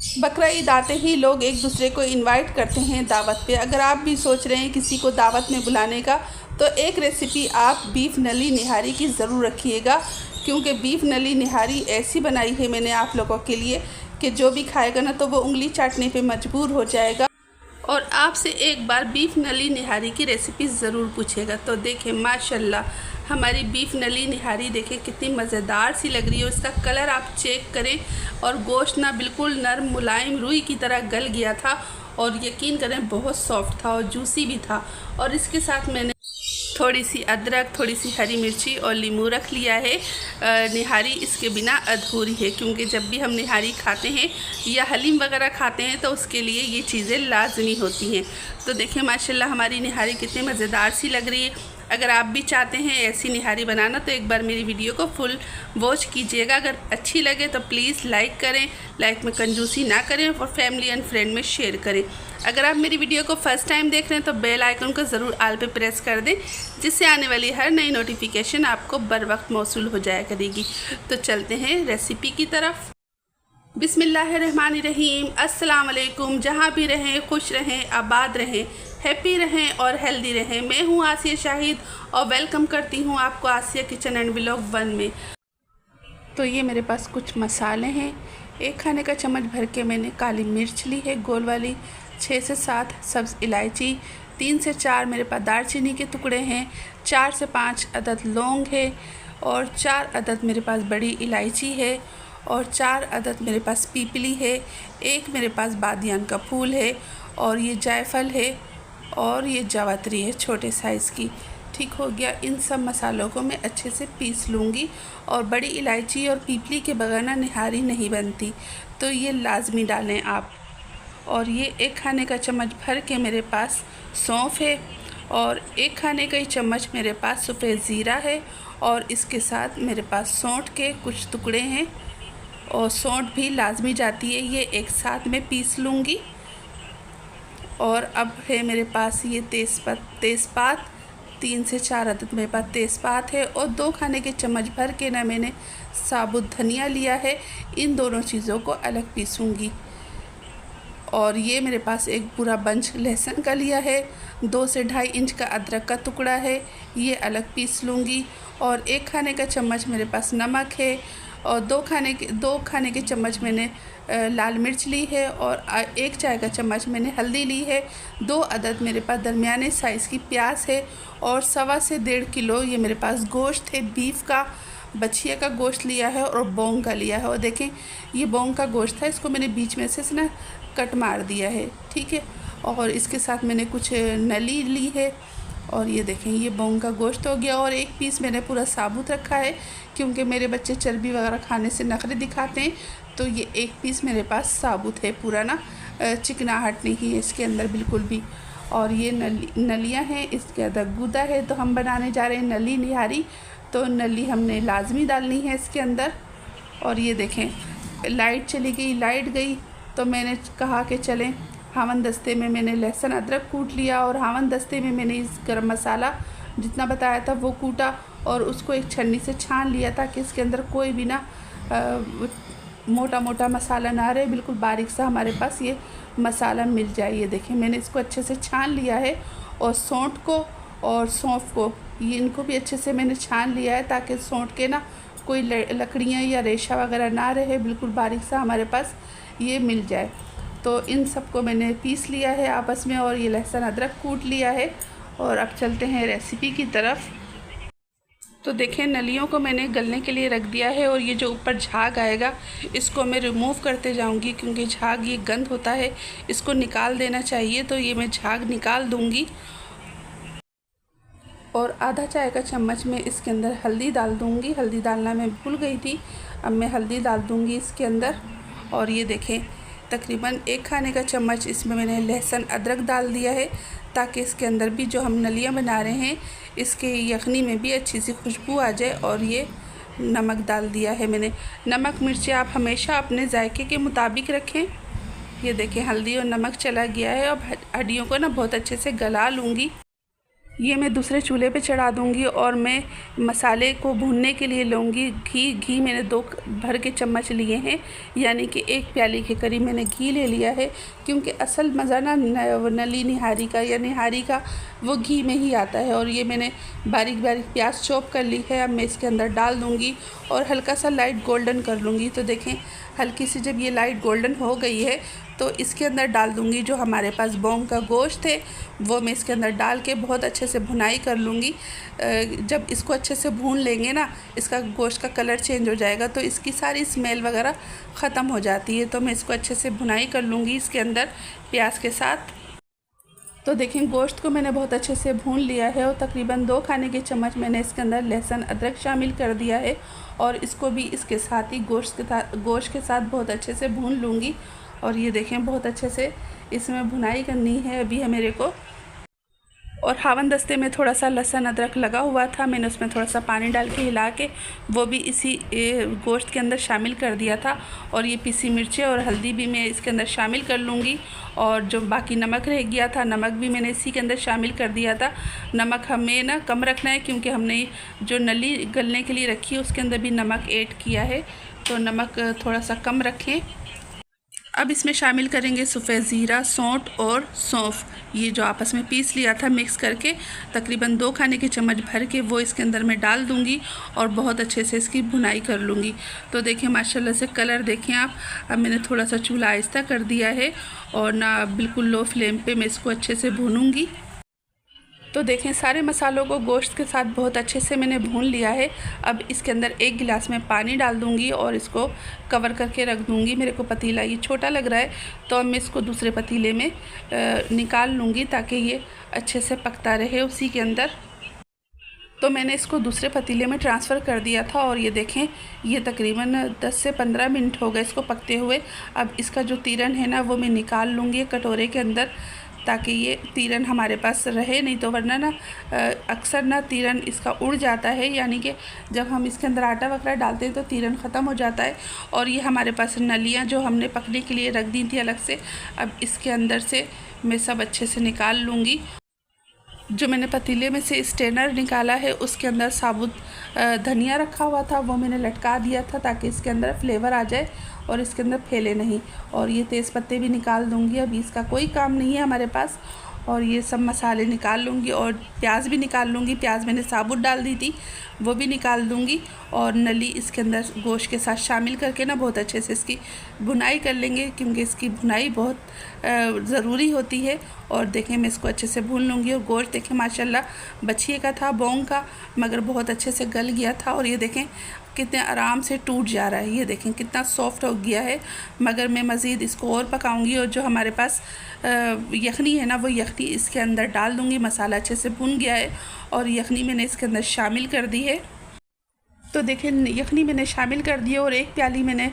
बकरा ईद आते ही लोग एक दूसरे को इनवाइट करते हैं दावत पे। अगर आप भी सोच रहे हैं किसी को दावत में बुलाने का, तो एक रेसिपी आप बीफ नली निहारी की ज़रूर रखिएगा, क्योंकि बीफ नली निहारी ऐसी बनाई है मैंने आप लोगों के लिए कि जो भी खाएगा ना तो वो उंगली चाटने पे मजबूर हो जाएगा और आपसे एक बार बीफ नली निहारी की रेसिपी ज़रूर पूछेगा। तो देखें माशाल्लाह हमारी बीफ नली निहारी देखें कितनी मज़ेदार सी लग रही है। इसका कलर आप चेक करें और गोश्त ना बिल्कुल नरम मुलायम रुई की तरह गल गया था और यकीन करें बहुत सॉफ्ट था और जूसी भी था। और इसके साथ मैंने थोड़ी सी अदरक, थोड़ी सी हरी मिर्ची और नींबू रख लिया है। निहारी इसके बिना अधूरी है, क्योंकि जब भी हम निहारी खाते हैं या हलीम वगैरह खाते हैं तो उसके लिए ये चीज़ें लाजमी होती हैं। तो देखें माशाल्लाह हमारी निहारी कितनी मज़ेदार सी लग रही है। अगर आप भी चाहते हैं ऐसी निहारी बनाना तो एक बार मेरी वीडियो को फुल वॉच कीजिएगा। अगर अच्छी लगे तो प्लीज़ लाइक करें, लाइक में कंजूसी ना करें और फैमिली एंड फ्रेंड में शेयर करें। अगर आप मेरी वीडियो को फर्स्ट टाइम देख रहे हैं तो बेल आइकन को ज़रूर ऑल पे प्रेस कर दें, जिससे आने वाली हर नई नोटिफिकेशन आपको बर वक्त मौसूल हो जाया करेगी। तो चलते हैं रेसिपी की तरफ। बिस्मिल्लाहिर्रहमानिर्रहीम। अस्सलाम वालेकुम। जहाँ भी रहें खुश रहें, आबाद रहें, हैप्पी रहें और हेल्दी रहें। मैं हूँ आसिया शाहिद और वेलकम करती हूँ आपको आसिया किचन एंड व्लॉग 1 में। तो ये मेरे पास कुछ मसाले हैं। 1 खाने का चम्मच भर के मैंने काली मिर्च ली है गोल वाली, 6 से 7 सब्ज़ इलायची, 3 से 4 मेरे पास दालचीनी के टुकड़े हैं, 4 से 5 अदद लौंग है और 4 अदद मेरे पास बड़ी इलायची है और 4 अदद मेरे पास पीपली है, 1 मेरे पास बादियान का फूल है और ये जायफल है और ये जावित्री है छोटे साइज़ की। ठीक हो गया। इन सब मसालों को मैं अच्छे से पीस लूँगी और बड़ी इलायची और पीपली के बगैर ना निहारी नहीं बनती, तो ये लाजमी डालें आप। और ये 1 खाने का चम्मच भर के मेरे पास सौंफ है और 1 खाने का ही चम्मच मेरे पास सफ़ेद ज़ीरा है और इसके साथ मेरे पास सौंठ के कुछ टुकड़े हैं और सौंठ भी लाजमी जाती है। ये एक साथ में पीस लूँगी। और अब है मेरे पास ये तेज़पात 3 से 4 अदद मेरे पास तेज़पात है और 2 खाने के चम्मच भर के ना मैंने साबुत धनिया लिया है। इन दोनों चीज़ों को अलग पीसूँगी। और ये मेरे पास एक पूरा बंच लहसुन का लिया है, 2 से 2.5 इंच का अदरक का टुकड़ा है, ये अलग पीस लूँगी। और 1 खाने का चम्मच मेरे पास नमक है और 2 खाने के चम्मच मैंने लाल मिर्च ली है और 1 चाय का चम्मच मैंने हल्दी ली है। 2 अदद मेरे पास दरमियाने साइज़ की प्याज है और 1.25 से 1.5 किलो ये मेरे पास गोश्त है। बीफ का बछिया का गोश्त लिया है और बोंग का लिया है। और देखें ये बोंग का गोश्त था, इसको मैंने बीच में से ना कट मार दिया है। ठीक है। और इसके साथ मैंने कुछ नली ली है और ये देखें ये बोंग का गोश्त हो गया। और 1 पीस मैंने पूरा साबुत रखा है, क्योंकि मेरे बच्चे चर्बी वगैरह खाने से नखरे दिखाते हैं, तो ये 1 पीस मेरे पास साबुत है पूरा ना, चिकनाहट नहीं है इसके अंदर बिल्कुल भी। और ये नलियाँ हैं, इसके अंदर गूदा है। तो हम बनाने जा रहे हैं नली निहारी, तो नली हमने लाजमी डालनी है इसके अंदर। और ये देखें लाइट चली गई, लाइट गई तो मैंने कहा कि चलें हावन दस्ते में मैंने लहसुन अदरक कूट लिया और हावन दस्ते में मैंने इस गरम मसाला जितना बताया था वो कूटा और उसको एक छन्नी से छान लिया, ताकि इसके अंदर कोई भी ना मोटा मोटा मसाला ना रहे, बिल्कुल बारीक सा हमारे पास ये मसाला मिल जाए। ये देखें मैंने इसको अच्छे से छान लिया है और सौंठ को और सौंफ को ये इनको भी अच्छे से मैंने छान लिया है, ताकि सौंठ के ना कोई लकड़ियाँ या रेशा वगैरह ना रहे, बिल्कुल बारीक सा हमारे पास ये मिल जाए। तो इन सबको मैंने पीस लिया है आपस में और ये लहसुन अदरक कूट लिया है। और अब चलते हैं रेसिपी की तरफ। तो देखें नलियों को मैंने गलने के लिए रख दिया है और ये जो ऊपर झाग आएगा इसको मैं रिमूव करते जाऊंगी, क्योंकि झाग ये गंद होता है, इसको निकाल देना चाहिए। तो ये मैं झाग निकाल दूंगी। और आधा चाय का चम्मच में इसके अंदर हल्दी डाल दूंगी। हल्दी डालना मैं भूल गई थी, अब मैं हल्दी डाल दूंगी इसके अंदर। और ये देखें तकरीबन 1 खाने का चम्मच इसमें मैंने लहसुन अदरक डाल दिया है, ताकि इसके अंदर भी जो हम नलियाँ बना रहे हैं इसके यखनी में भी अच्छी सी खुशबू आ जाए। और ये नमक डाल दिया है मैंने। नमक मिर्ची आप हमेशा अपने जायके के मुताबिक रखें। ये देखें हल्दी और नमक चला गया है। अब हड्डियों को ना बहुत अच्छे से गला लूँगी। ये मैं दूसरे चूल्हे पे चढ़ा दूँगी और मैं मसाले को भूनने के लिए लूँगी घी मैंने 2 भर के चम्मच लिए हैं, यानी कि 1 प्याली के करीब मैंने घी ले लिया है, क्योंकि असल मज़ा ना नली निहारी का या निहारी का वो घी में ही आता है। और ये मैंने बारीक बारीक प्याज चॉप कर ली है। अब मैं इसके अंदर डाल दूँगी और हल्का सा लाइट गोल्डन कर लूँगी। तो देखें हल्की सी जब ये लाइट गोल्डन हो गई है तो इसके अंदर डाल दूँगी जो हमारे पास बॉम का गोश्त है, वो मैं इसके अंदर डाल के बहुत अच्छे से भुनाई कर लूँगी। जब इसको अच्छे से भून लेंगे ना, इसका गोश्त का कलर चेंज हो जाएगा तो इसकी सारी स्मेल वगैरह ख़त्म हो जाती है। तो मैं इसको अच्छे से भुनाई कर लूँगी इसके अंदर प्याज के साथ। तो देखें गोश्त को मैंने बहुत अच्छे से भून लिया है और तकरीबन 2 खाने के चम्मच मैंने इसके अंदर लहसुन अदरक शामिल कर दिया है और इसको भी इसके साथ ही गोश्त के साथ बहुत अच्छे से भून लूँगी। और ये देखें बहुत अच्छे से इसमें भुनाई करनी है अभी है मेरे को। और हावन दस्ते में थोड़ा सा लहसुन अदरक लगा हुआ था, मैंने उसमें थोड़ा सा पानी डाल के हिला के वो भी इसी गोश्त के अंदर शामिल कर दिया था। और ये पीसी मिर्चें और हल्दी भी मैं इसके अंदर शामिल कर लूँगी। और जो बाकी नमक रह गया था, नमक भी मैंने इसी के अंदर शामिल कर दिया था। नमक हमें ना कम रखना है, क्योंकि हमने जो नली गलने के लिए रखी है उसके अंदर भी नमक ऐड किया है, तो नमक थोड़ा सा कम रखें। अब इसमें शामिल करेंगे सफ़ेद ज़ीरा, सौंठ और सौंफ, ये जो आपस में पीस लिया था मिक्स करके तकरीबन 2 खाने के चम्मच भर के वो इसके अंदर मैं डाल दूंगी और बहुत अच्छे से इसकी भुनाई कर लूँगी। तो देखें माशाल्लाह से कलर देखें आप। अब मैंने थोड़ा सा चूल्हा आहिस्ता कर दिया है और ना बिल्कुल लो फ्लेम पे मैं इसको अच्छे से भूनूँगी। तो देखें सारे मसालों को गोश्त के साथ बहुत अच्छे से मैंने भून लिया है। अब इसके अंदर 1 गिलास में पानी डाल दूंगी और इसको कवर करके रख दूंगी। मेरे को पतीला ये छोटा लग रहा है तो अब मैं इसको दूसरे पतीले में निकाल लूँगी ताकि ये अच्छे से पकता रहे उसी के अंदर। तो मैंने इसको दूसरे पतीले में ट्रांसफ़र कर दिया था और ये देखें ये तकरीबन 10 से 15 मिनट हो गए इसको पकते हुए। अब इसका जो तीरन है ना वो मैं निकाल लूँगी कटोरे के अंदर, ताकि ये तीरन हमारे पास रहे, नहीं तो वरना ना अक्सर ना तीरन इसका उड़ जाता है, यानी कि जब हम इसके अंदर आटा वगैरह डालते हैं तो तीरन ख़त्म हो जाता है। और ये हमारे पास नलियाँ जो हमने पकने के लिए रख दी थी अलग से, अब इसके अंदर से मैं सब अच्छे से निकाल लूँगी। जो मैंने पतीले में से स्ट्रेनर निकाला है उसके अंदर साबुत धनिया रखा हुआ था, वो मैंने लटका दिया था ताकि इसके अंदर फ्लेवर आ जाए और इसके अंदर फैले नहीं। और ये तेज़ पत्ते भी निकाल दूँगी, अभी इसका कोई काम नहीं है हमारे पास। और ये सब मसाले निकाल लूँगी और प्याज भी निकाल लूँगी। प्याज मैंने साबुत डाल दी थी, वो भी निकाल दूँगी। और नली इसके अंदर गोश्त के साथ शामिल करके ना बहुत अच्छे से इसकी भुनाई कर लेंगे, क्योंकि इसकी भुनाई बहुत ज़रूरी होती है। और देखें मैं इसको अच्छे से भून लूँगी। और गोश्त देखें माशाल्लाह बछिए का था, बोंग का, मगर बहुत अच्छे से गल गया था। और ये देखें कितने आराम से टूट जा रहा है, ये देखें कितना सॉफ्ट हो गया है। मगर मैं मज़ीद इसको और पकाऊंगी और जो हमारे पास यखनी है ना वो यखनी इसके अंदर डाल दूँगी। मसाला अच्छे से भुन गया है और यखनी मैंने इसके अंदर शामिल कर दी है। तो देखें यखनी मैंने शामिल कर दी है और 1 प्याली मैंने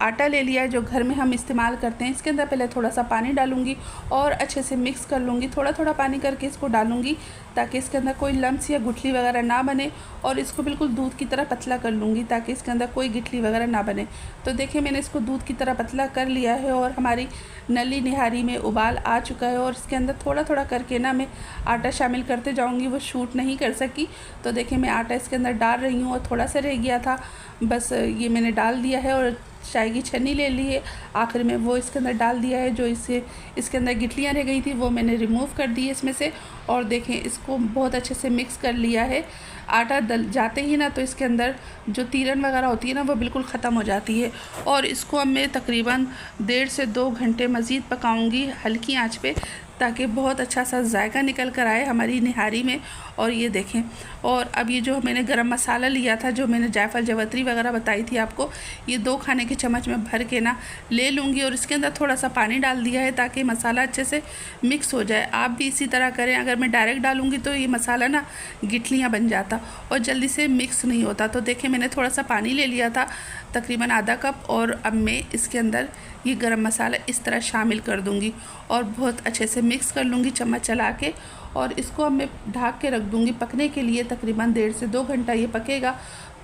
आटा ले लिया है जो घर में हम इस्तेमाल करते हैं। इसके अंदर पहले थोड़ा सा पानी डालूंगी और अच्छे से मिक्स कर लूँगी, थोड़ा थोड़ा पानी करके इसको डालूँगी ताकि इसके अंदर कोई लम्स या गुठली वगैरह ना बने। और इसको बिल्कुल दूध की तरह पतला कर लूँगी ताकि इसके अंदर कोई गिठली वगैरह ना बने। तो देखिए मैंने इसको दूध की तरह पतला कर लिया है और हमारी नली निहारी में उबाल आ चुका है। और इसके अंदर थोड़ा थोड़ा करके ना मैं आटा शामिल करते जाऊँगी, वो शूट नहीं कर सकी। तो देखिए मैं आटा इसके अंदर डाल रही हूँ और थोड़ा सा रह गया था, बस ये मैंने डाल दिया है। और चाय की छन्नी ले ली है, आखिर में वो इसके अंदर डाल दिया है। जो इसके अंदर गिठलियाँ रह गई थी वो मैंने रिमूव कर दी है इसमें से। और देखें इसको बहुत अच्छे से मिक्स कर लिया है। आटा डल जाते ही ना तो इसके अंदर जो तीरन वगैरह होती है ना वो बिल्कुल ख़त्म हो जाती है। और इसको अब मैं तकरीबन 1.5 से 2 घंटे मज़ीद पकाऊंगी हल्की आंच पे, ताकि बहुत अच्छा सा जायका निकल कर आए हमारी निहारी में। और ये देखें, और अब ये जो मैंने गरम मसाला लिया था, जो मैंने जायफल जवत्री वगैरह बताई थी आपको, ये 2 खाने के चम्मच में भर के ना ले लूँगी। और इसके अंदर थोड़ा सा पानी डाल दिया है ताकि मसाला अच्छे से मिक्स हो जाए। आप भी इसी तरह करें, अगर मैं डायरेक्ट डालूँगी तो ये मसाला ना गिठलियाँ बन जाता और जल्दी से मिक्स नहीं होता। तो देखें मैंने थोड़ा सा पानी ले लिया था, तकरीबन आधा कप, और अब मैं इसके अंदर ये गरम मसाला इस तरह शामिल कर दूंगी और बहुत अच्छे से मिक्स कर लूँगी चम्मच चला के। और इसको अब मैं ढक के रख दूँगी पकने के लिए, तकरीबन 1.5 से 2 घंटा ये पकेगा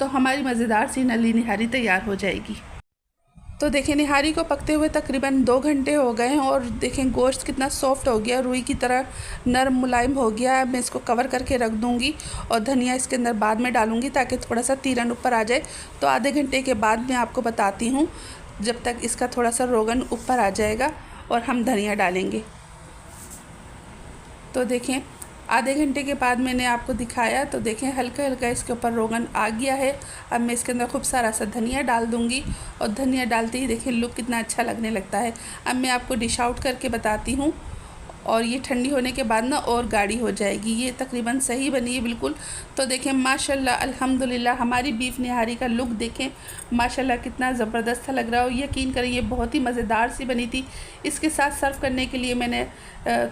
तो हमारी मज़ेदार सी नली निहारी तैयार हो जाएगी। तो देखें निहारी को पकते हुए तकरीबन 2 घंटे हो गए हैं और देखें गोश्त कितना सॉफ्ट हो गया, रुई की तरह नरम मुलायम हो गया। मैं इसको कवर करके रख दूंगी और धनिया इसके अंदर बाद में डालूंगी ताकि थोड़ा सा तीरन ऊपर आ जाए। तो आधे घंटे के बाद मैं आपको बताती हूँ, जब तक इसका थोड़ा सा रोगन ऊपर आ जाएगा और हम धनिया डालेंगे। तो देखें आधे घंटे के बाद मैंने आपको दिखाया, तो देखें हल्का हल्का इसके ऊपर रोगन आ गया है। अब मैं इसके अंदर खूब सारा सा धनिया डाल दूंगी और धनिया डालते ही देखें लुक कितना अच्छा लगने लगता है। अब मैं आपको डिश आउट करके बताती हूँ और ये ठंडी होने के बाद ना और गाढ़ी हो जाएगी। ये तकरीबन सही बनी है बिल्कुल। तो देखें माशाल्लाह अल्हम्दुलिल्लाह हमारी बीफ निहारी का लुक देखें माशाल्लाह कितना ज़बरदस्त लग रहा हो। यकीन करें ये बहुत ही मज़ेदार सी बनी थी। इसके साथ सर्व करने के लिए मैंने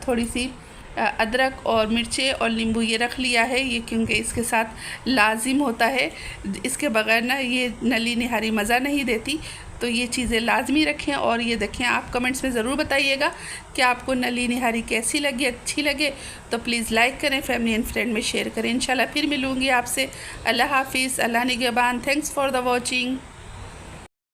थोड़ी सी अदरक और मिर्चें और नींबू ये रख लिया है, ये क्योंकि इसके साथ लाजिम होता है। इसके बगैर ना ये नली निहारी मज़ा नहीं देती, तो ये चीज़ें लाजमी रखें। और ये देखें आप कमेंट्स में ज़रूर बताइएगा कि आपको नली निहारी कैसी लगी। अच्छी लगे तो प्लीज़ लाइक करें, फैमिली एंड फ्रेंड में शेयर करें। इंशाल्लाह फिर मिलूँगी आपसे। अल्लाह हाफिज़, अल्लाह निगहबान। Thanks for the watching.